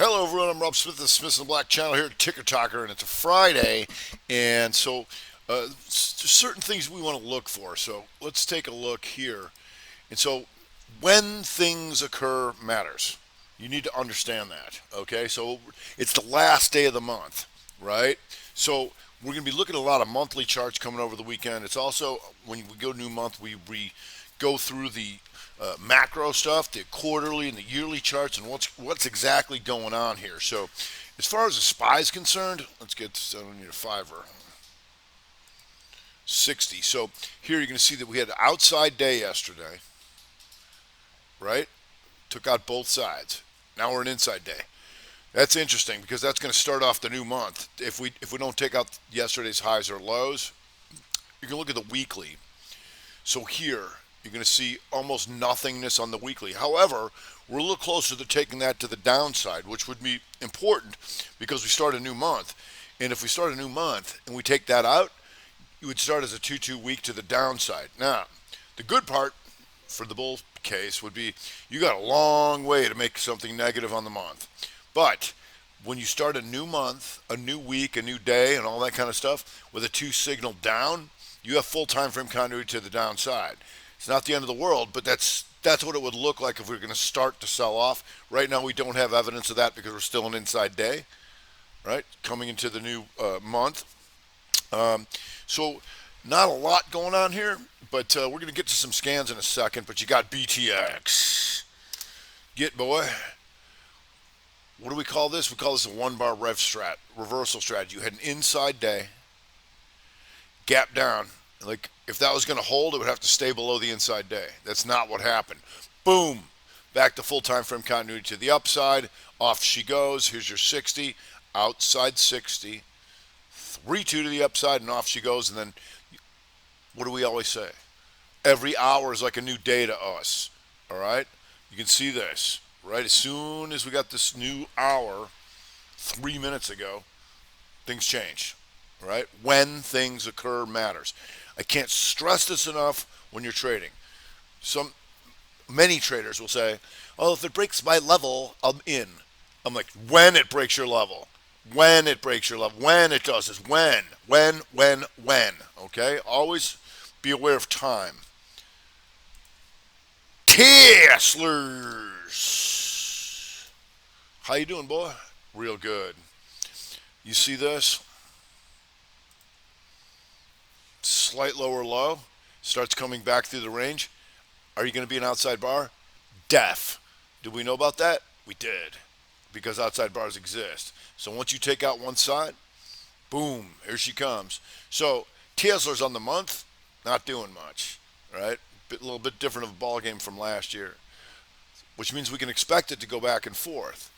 Hello, everyone. I'm Rob Smith of the Smith and Black channel here at Ticker Talker, and it's a Friday, and so there's certain things we want to look for. So let's take a look here. And so, when things occur matters. You need to understand that. Okay, so it's the last day of the month, right? So we're going to be looking at a lot of monthly charts coming over the weekend. It's also when we go new month, we go through the macro stuff, the quarterly and the yearly charts, and what's exactly going on here. So, as far as the SPY is concerned, let's get. I don't need a fiver. 60. So here you're going to see that we had an outside day yesterday, right? Took out both sides. Now we're an inside day. That's interesting because that's going to start off the new month. If we don't take out yesterday's highs or lows, you can look at the weekly. So here you're going to see almost nothingness on the weekly. However, we're a little closer to taking that to the downside, which would be important because we start a new month. And if we start a new month and we take that out, you would start as a 2-2 week to the downside. Now, the good part for the bull case would be you got a long way to make something negative on the month. But when you start a new month, a new week, a new day, and all that kind of stuff with a 2 signal down, you have full time frame continuity to the downside. It's not the end of the world, but that's what it would look like if we are going to start to sell off. Right now, we don't have evidence of that because we're still an inside day, right? Coming into the new month. So not a lot going on here, but we're going to get to some scans in a second. But you got BTX. Get boy. What do we call this? We call this a one bar reversal strategy. You had an inside day, gap down. Like if that was going to hold, it would have to stay below the inside day. That's not what happened. Boom. Back to full time frame continuity to the upside. Off she goes. Here's your 60. Outside 60. 3-2 to the upside, and off she goes. And then, what do we always say? Every hour is like a new day to us. All right? You can see this, right? As soon as we got this new hour, 3 minutes ago, things change. All right? When things occur matters. I can't stress this enough when you're trading. Many traders will say, "Oh, if it breaks my level, I'm in." I'm like, when it breaks your level. When it breaks your level. When it does this. When. Okay? Always be aware of time. Tesslers. How you doing, boy? Real good. You see this? Slight lower low. Starts coming back through the range. Are you going to be an outside bar? Def. Did we know about that? We did. Because outside bars exist. So once you take out one side, boom, here she comes. So Tessla's on the month, not doing much, right? A little bit different of a ball game from last year, which means we can expect it to go back and forth.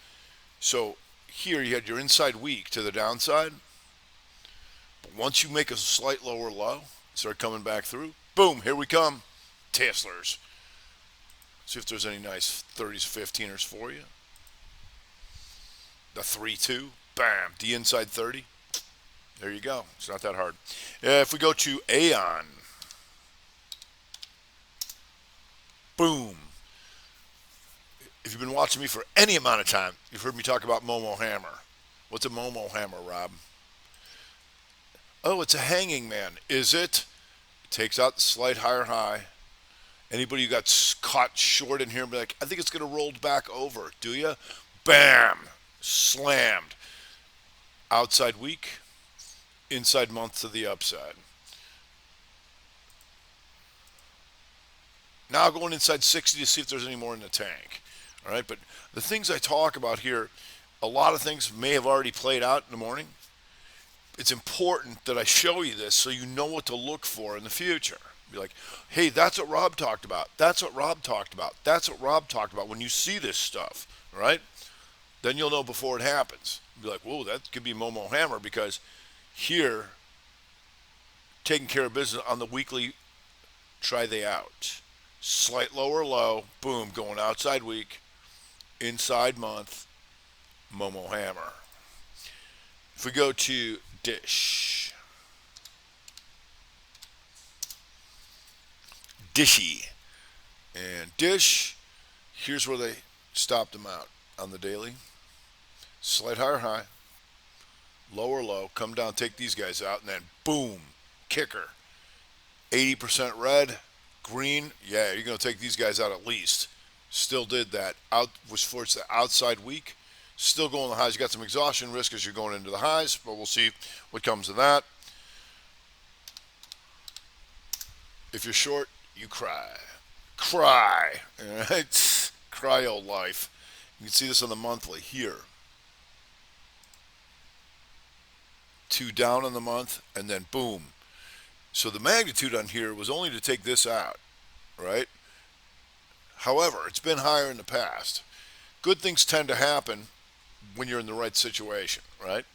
So here you had your inside week to the downside, but once you make a slight lower low, start coming back through, boom, here we come, Tesslers. See if there's any nice 30s, 15ers for you. The 3-2, bam, the inside 30. There you go. It's not that hard. If we go to Aeon, boom. If you've been watching me for any amount of time, you've heard me talk about Momo Hammer. What's a Momo Hammer, Rob? Oh, it's a hanging man. Is it? It takes out the slight higher high. Anybody who got caught short in here and be like, I think it's going to roll back over. Do you? Bam. Slammed. Outside week, inside month to the upside. Now going inside 60 to see if there's any more in the tank. All right, but the things I talk about here, a lot of things may have already played out in the morning. It's important that I show you this so you know what to look for in the future. Be like, hey, that's what Rob talked about. That's what Rob talked about. That's what Rob talked about. When you see this stuff, right? Then you'll know before it happens. Be like, whoa, that could be Momo Hammer because here, taking care of business on the weekly, try they out. Slight lower low, boom, going outside week, inside month, Momo Hammer. If we go to Dish, Dishy, and Dish, here's where they stopped them out on the daily. Slight higher high, lower low, come down, take these guys out, and then boom, kicker. 80% red, green. Yeah, you're going to take these guys out at least. Still did that. Out was forced the outside weak. Still going the highs. You got some exhaustion risk as you're going into the highs, but we'll see what comes of that. If you're short, you cry. Cry. All right? Cry old life. You can see this on the monthly here. 2 down on the month, and then boom. So the magnitude on here was only to take this out, right? However, it's been higher in the past. Good things tend to happen when you're in the right situation, right?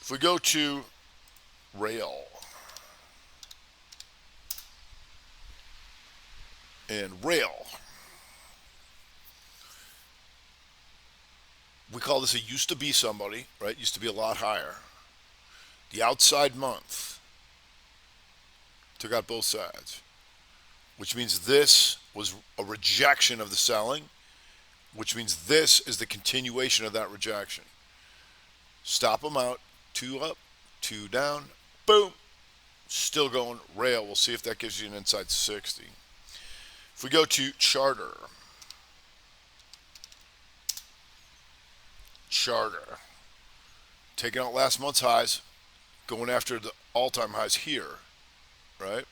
If we go to rail and rail, we call this a used to be somebody, right? Used to be a lot higher. The outside month took out both sides, which means this was a rejection of the selling, which means this is the continuation of that rejection. Stop them out, 2 up, 2 down, boom, still going, rail. We'll see if that gives you an inside 60. If we go to charter, taking out last month's highs, going after the all-time highs here, right?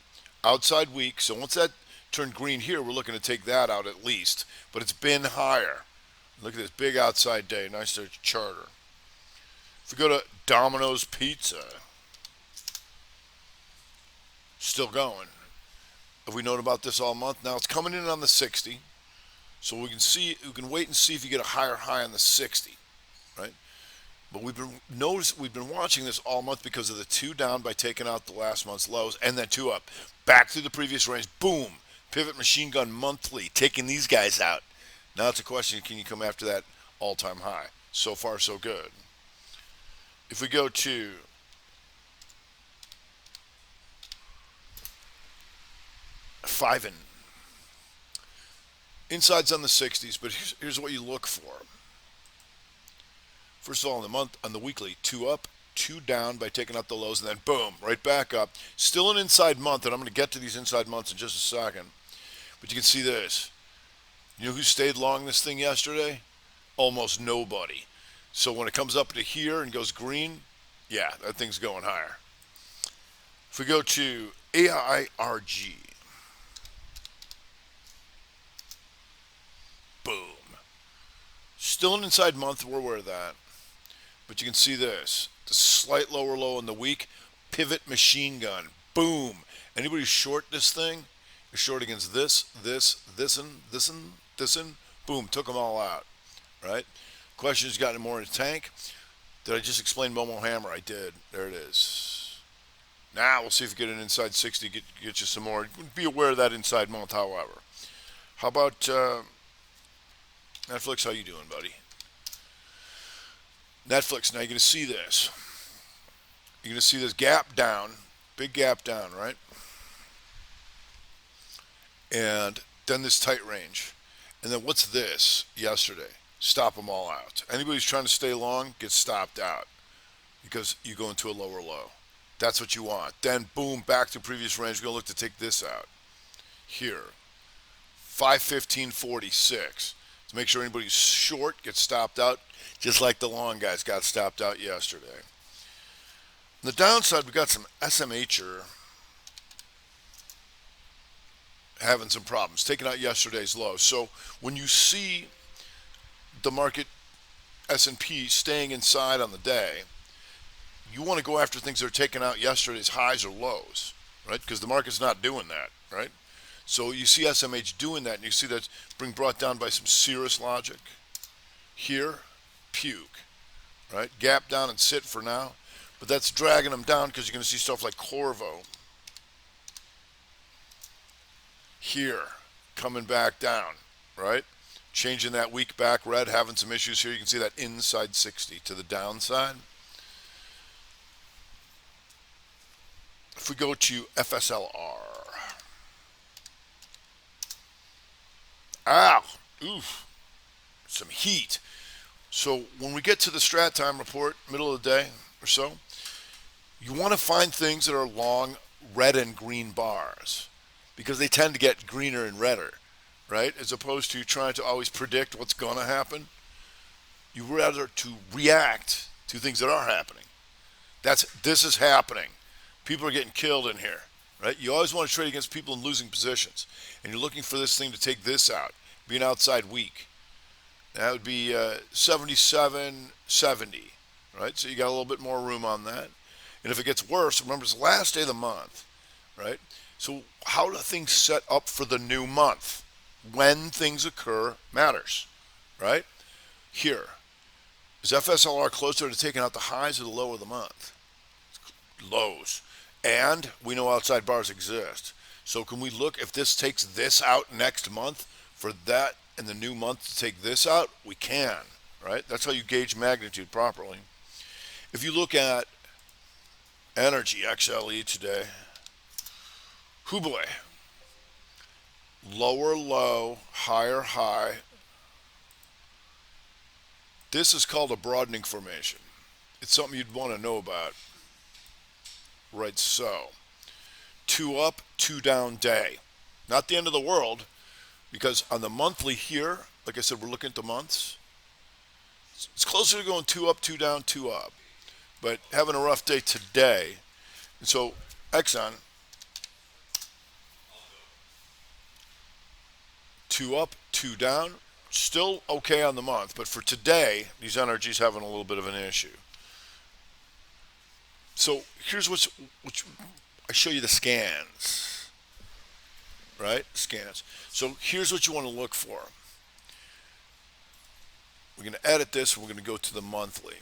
Outside weak, so once that turned green here, we're looking to take that out at least, but it's been higher. Look at this big outside day, nice there, charter. If we go to Domino's Pizza, still going. Have we known about this all month? Now it's coming in on the 60, so we can wait and see if you get a higher high on the 60, right? But we've been watching this all month because of the 2 down by taking out the last month's lows, and then 2 up, back through the previous range. Boom, pivot machine gun monthly, taking these guys out. Now it's a question: can you come after that all-time high? So far, so good. If we go to Fiven, inside's on the 60s, but here's what you look for. First of all, on the weekly, 2 up, 2 down by taking out the lows, and then boom, right back up. Still an inside month, and I'm going to get to these inside months in just a second. But you can see this. You know who stayed long this thing yesterday? Almost nobody. So when it comes up to here and goes green, yeah, that thing's going higher. If we go to AIRG, boom. Still an inside month, we're aware of that. But you can see this. The slight lower low in the week, pivot machine gun, boom. Anybody short this thing? You're short against this, and boom, took them all out, right? Questions gotten more in the tank. Did I just explain Momo Hammer? I did. There it is. Now we'll see if we get an inside 60, get you some more. Be aware of that inside month, however. How about Netflix? How you doing, buddy? Netflix, now you're going to see this. You're going to see this gap down, big gap down, right? And then this tight range. And then what's this yesterday? Stop them all out. Anybody who's trying to stay long gets stopped out because you go into a lower low. That's what you want. Then boom, back to previous range. We're going to look to take this out. Here, 515.46. To make sure anybody who's short gets stopped out, just like the long guys got stopped out yesterday. On the downside, we got some SMHer having some problems, taking out yesterday's low. So when you see the market S&P staying inside on the day, you want to go after things that are taking out yesterday's highs or lows, right? Because the market's not doing that, right? So you see SMH doing that, and you see that's being brought down by some Cirrus logic. Here, puke, right? Gap down and sit for now. But that's dragging them down because you're going to see stuff like Corvo. Here, coming back down, right? Changing that week back red, having some issues here. You can see that inside 60 to the downside. If we go to FSLR. Ow, oof, some heat. So when we get to the strat time report, middle of the day or so, you want to find things that are long red and green bars because they tend to get greener and redder, right? As opposed to trying to always predict what's going to happen. You rather to react to things that are happening. This is happening. People are getting killed in here, right? You always want to trade against people in losing positions, and you're looking for this thing to take this out, be an outside weak. That would be 77.70, right? So you got a little bit more room on that. And if it gets worse, remember it's the last day of the month, right? So how do things set up for the new month? When things occur matters, right? Here, is FSLR closer to taking out the highs or the low of the month? Lows. And we know outside bars exist. So can we look if this takes this out next month for that in the new month to take this out? We can, right? That's how you gauge magnitude properly. If you look at energy, XLE today, hoo boy, lower low, higher high. This is called a broadening formation. It's something you'd want to know about. Right, so 2 up, 2 down day. Not the end of the world, because on the monthly here, like I said, we're looking at the months. It's closer to going 2 up, 2 down, 2 up. But having a rough day today. And so Exxon, 2 up, 2 down. Still okay on the month, but for today, these energies having a little bit of an issue. So here's which I show you the scans, right? Scans. So here's what you want to look for. We're going to edit this. We're going to go to the monthly.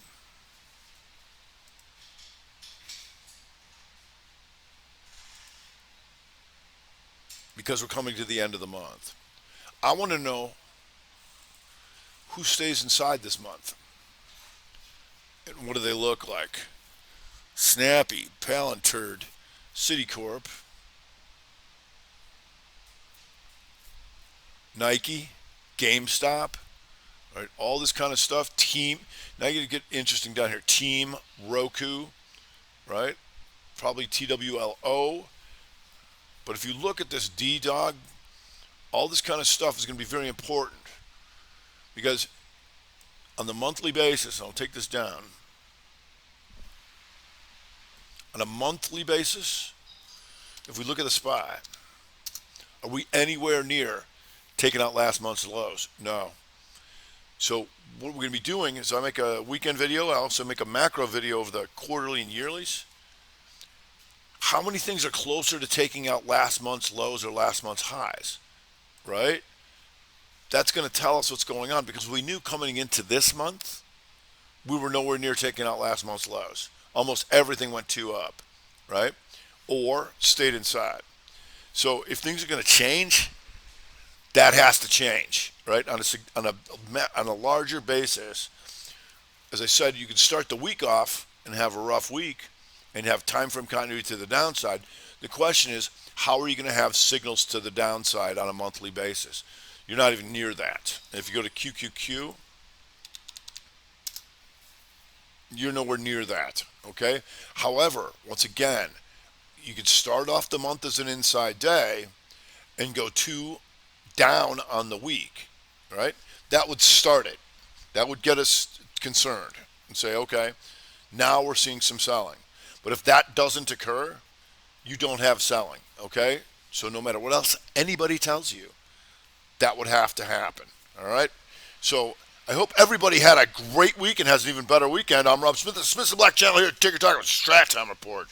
Because we're coming to the end of the month. I want to know who stays inside this month. And what do they look like? Snappy, Palantir, Citicorp, Nike, GameStop, right? All this kind of stuff. Team. Now you get interesting down here. Team, Roku, right? Probably TWLO. But if you look at this D-Dog, all this kind of stuff is going to be very important because on the monthly basis, I'll take this down. On a monthly basis, if we look at the SPY, are we anywhere near taking out last month's lows? No. So what we're going to be doing is I make a weekend video. I also make a macro video of the quarterly and yearlies. How many things are closer to taking out last month's lows or last month's highs, right? That's going to tell us what's going on because we knew coming into this month, we were nowhere near taking out last month's lows. Almost everything went 2 up, right? Or stayed inside. So if things are going to change, that has to change, right? On a larger basis, as I said, you can start the week off and have a rough week and have time frame continuity to the downside. The question is, how are you going to have signals to the downside on a monthly basis? You're not even near that. And if you go to QQQ, you're nowhere near that, okay? However, once again, you could start off the month as an inside day and go 2 down on the week, right? That would start it. That would get us concerned and say, okay, now we're seeing some selling. But if that doesn't occur, you don't have selling, okay? So no matter what else anybody tells you, that would have to happen, all right? So I hope everybody had a great week and has an even better weekend. I'm Rob Smith, the Smith and Black channel here at Ticker Talk with Strat Time Report.